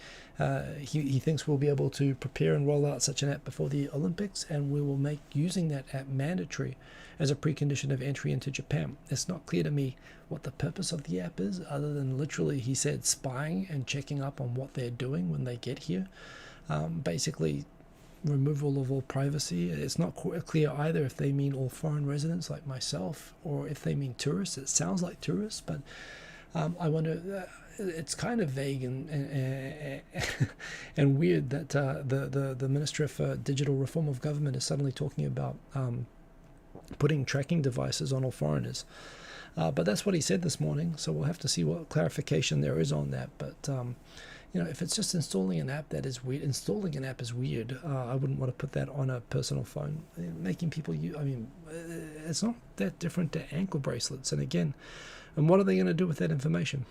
he thinks we'll be able to prepare and roll out such an app before the Olympics, and we will make using that app mandatory as a precondition of entry into Japan. It's not clear to me what the purpose of the app is, other than literally, he said, spying and checking up on what they're doing when they get here. Basically, removal of all privacy. It's not clear either if they mean all foreign residents like myself or if they mean tourists. It sounds like tourists, but I wonder. It's kind of vague and weird that the Minister for Digital Reform of Government is suddenly talking about putting tracking devices on all foreigners. But that's what he said this morning, so we'll have to see what clarification there is on that. But you know, if it's just installing an app that is weird, installing an app is weird. I wouldn't want to put that on a personal phone. Making people use, I mean, it's not that different to ankle bracelets. And again, and what are they going to do with that information?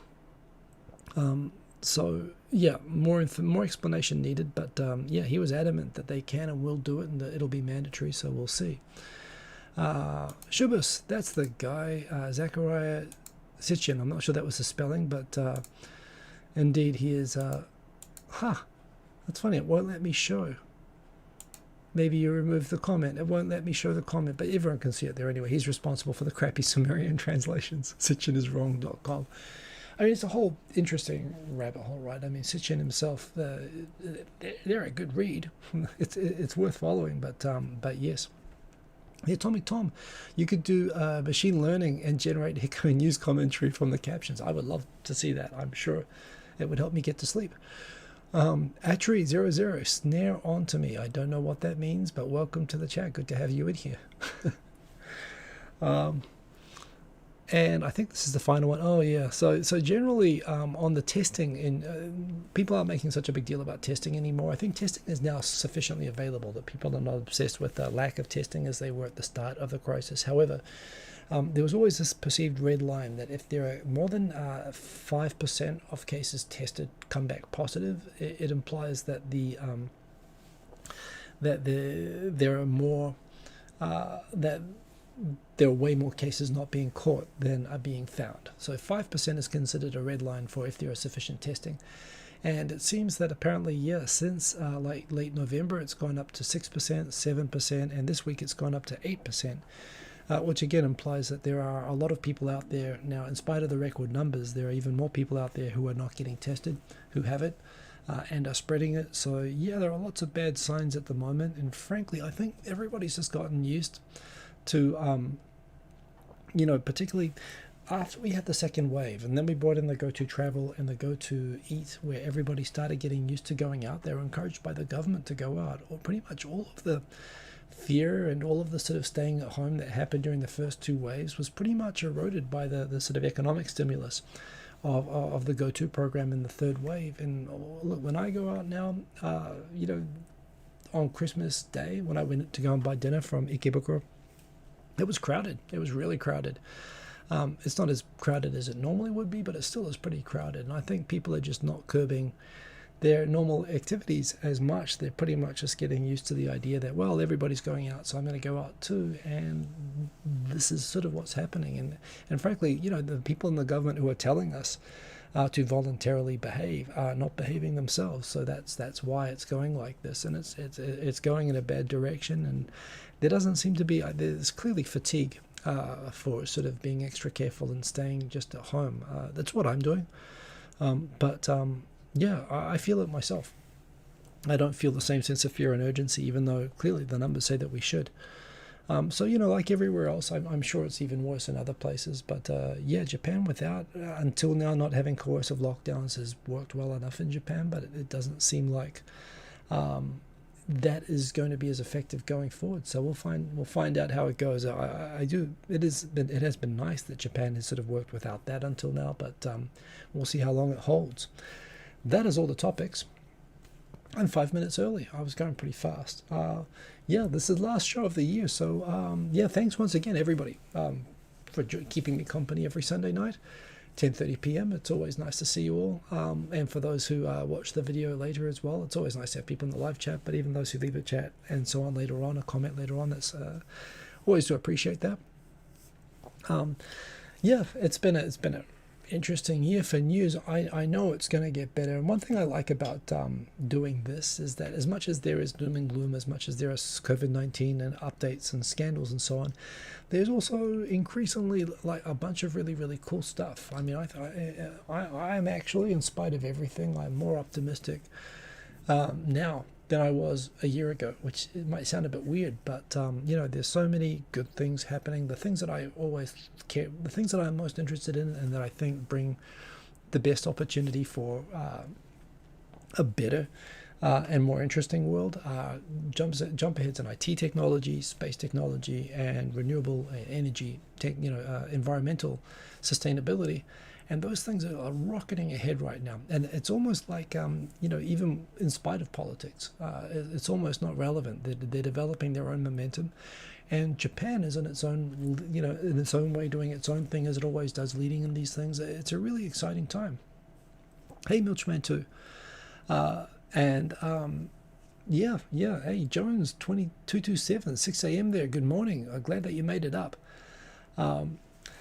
So yeah, more explanation needed. But yeah, he was adamant that they can and will do it, and that it'll be mandatory. So we'll see. Shubus, that's the guy. Zachariah Sitchin. I'm not sure that was the spelling, but indeed he is. That's funny. It won't let me show. Maybe you remove the comment. It won't let me show the comment, but everyone can see it there anyway. He's responsible for the crappy Sumerian translations. Sitchiniswrong.com. I mean, it's a whole interesting rabbit hole, right? I mean, Sitchin himself, they're a good read. It's worth following, but yes. The Atomic Tom, you could do machine learning and generate Hiko news commentary from the captions. I would love to see that. I'm sure it would help me get to sleep. Atri00, snare on to me. I don't know what that means, but welcome to the chat. Good to have you in here. And I think this is the final one. Oh yeah. So generally on the testing, and people aren't making such a big deal about testing anymore. I think testing is now sufficiently available that people are not obsessed with the lack of testing as they were at the start of the crisis. However, there was always this perceived red line that if there are more than 5% of cases tested come back positive, it implies that there are more that there are way more cases not being caught than are being found. So 5% is considered a red line for if there is sufficient testing. And it seems that apparently, yeah, since like late November, it's gone up to 6%, 7%, and this week it's gone up to 8%, which again implies that there are a lot of people out there now, in spite of the record numbers, there are even more people out there who are not getting tested, who have it, and are spreading it. So yeah, there are lots of bad signs at the moment, and frankly, I think everybody's just gotten used to, you know, particularly after we had the second wave, and then we brought in the Go To Travel and the Go To Eat, where everybody started getting used to going out, they were encouraged by the government to go out. Or pretty much all of the fear and all of the sort of staying at home that happened during the first two waves was pretty much eroded by the sort of economic stimulus of the Go To program in the third wave. And look, when I go out now, on Christmas Day, when I went to go and buy dinner from Ikebukuro, it was crowded. It was really crowded. It's not as crowded as it normally would be, but it still is pretty crowded. And I think people are just not curbing their normal activities as much. They're pretty much just getting used to the idea that, well, everybody's going out, so I'm going to go out too. And this is sort of what's happening. And frankly, the people in the government who are telling us to voluntarily behave are not behaving themselves. So that's why it's going like this, and it's going in a bad direction. And there doesn't seem to be, there's clearly fatigue for sort of being extra careful and staying just at home. That's what I'm doing. Yeah, I feel it myself. I don't feel the same sense of fear and urgency, even though clearly the numbers say that we should. So, like everywhere else, I'm sure it's even worse in other places. But yeah, Japan without, until now, not having coercive lockdowns has worked well enough in Japan, but it doesn't seem like that is going to be as effective going forward. So we'll find out how it goes. It has been nice that Japan has sort of worked without that until now, but we'll see how long it holds. That is all the topics. I'm 5 minutes early. I was going pretty fast. Yeah, this is the last show of the year. So yeah, thanks once again, everybody, for keeping me company every Sunday night, 10:30 p.m. It's always nice to see you all. And for those who watch the video later as well, it's always nice to have people in the live chat. But even those who leave a chat and so on later on, a comment later on, that's always do appreciate that. Yeah, it's been a interesting year for news. I know it's going to get better, and one thing I like about doing this is that as much as there is doom and gloom, as much as there is COVID-19 and updates and scandals and so on, there's also increasingly like a bunch of really, really cool stuff. I mean, I am actually, in spite of everything, I'm more optimistic now than I was a year ago, which it might sound a bit weird, but there's so many good things happening. The things that I always care, the things that I'm most interested in and that I think bring the best opportunity for a better and more interesting world, jump aheads in IT technology, space technology, and renewable energy, environmental sustainability. And those things are rocketing ahead right now. And it's almost like, even in spite of politics, it's almost not relevant. They're developing their own momentum. And Japan is in its own way doing its own thing as it always does, leading in these things. It's a really exciting time. Hey, Milchman too. Yeah. Hey, Jones 2227, 6 a.m. there. Good morning. I'm glad that you made it up.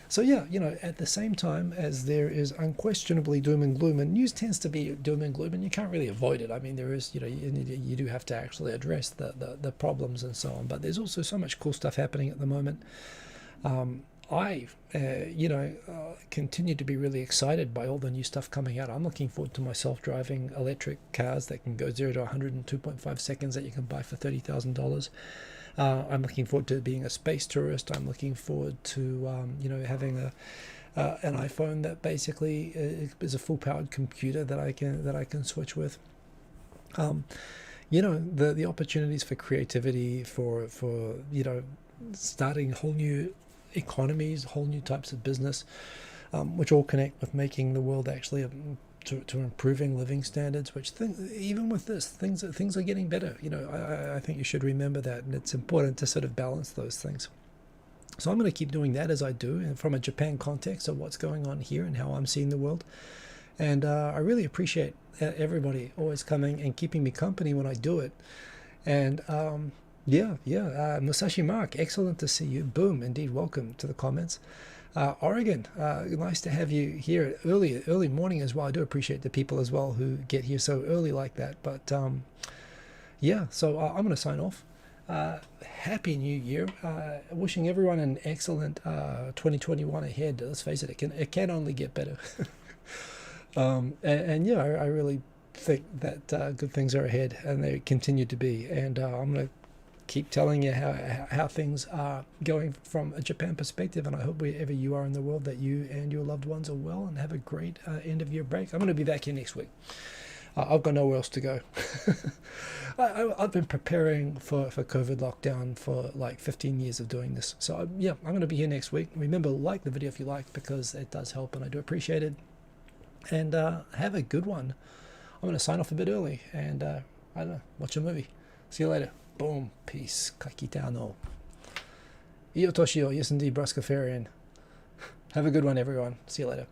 So yeah, at the same time as there is unquestionably doom and gloom, and news tends to be doom and gloom, and you can't really avoid it. I mean, there is, you do have to actually address the problems and so on. But there's also so much cool stuff happening at the moment. I continue to be really excited by all the new stuff coming out. I'm looking forward to my self-driving electric cars that can go 0 to 100 in 2.5 seconds that you can buy for $30,000. I'm looking forward to being a space tourist. I'm looking forward to having an iPhone that basically is a full-powered computer that I can switch with. The opportunities for creativity, for starting whole new economies, whole new types of business, which all connect with making the world actually to improving living standards, which even with this, things are getting better. I think you should remember that, and it's important to sort of balance those things. So I'm going to keep doing that as I do, and from a Japan context of what's going on here and how I'm seeing the world. And I really appreciate everybody always coming and keeping me company when I do it. And Musashi Mark, excellent to see you. Boom, indeed, welcome to the comments. Oregon, nice to have you here early morning as well. I do appreciate the people as well who get here so early like that. But so I'm going to sign off. Happy New Year. Wishing everyone an excellent 2021 ahead. Let's face it, it can only get better. I really think that good things are ahead, and they continue to be. And I'm going to keep telling you how things are going from a Japan perspective, and I hope wherever you are in the world that you and your loved ones are well and have a great end of year break. I'm going to be back here next week. I've got nowhere else to go. I've been preparing for COVID lockdown for like 15 years of doing this. So yeah, I'm going to be here next week. Remember, like the video if you like, because it does help and I do appreciate it. And have a good one. I'm going to sign off a bit early and I don't know, watch a movie. See you later. Boom. Peace. Kakitano. Iyo Toshio. Yes indeed, Bruscafarian. Have a good one, everyone. See you later.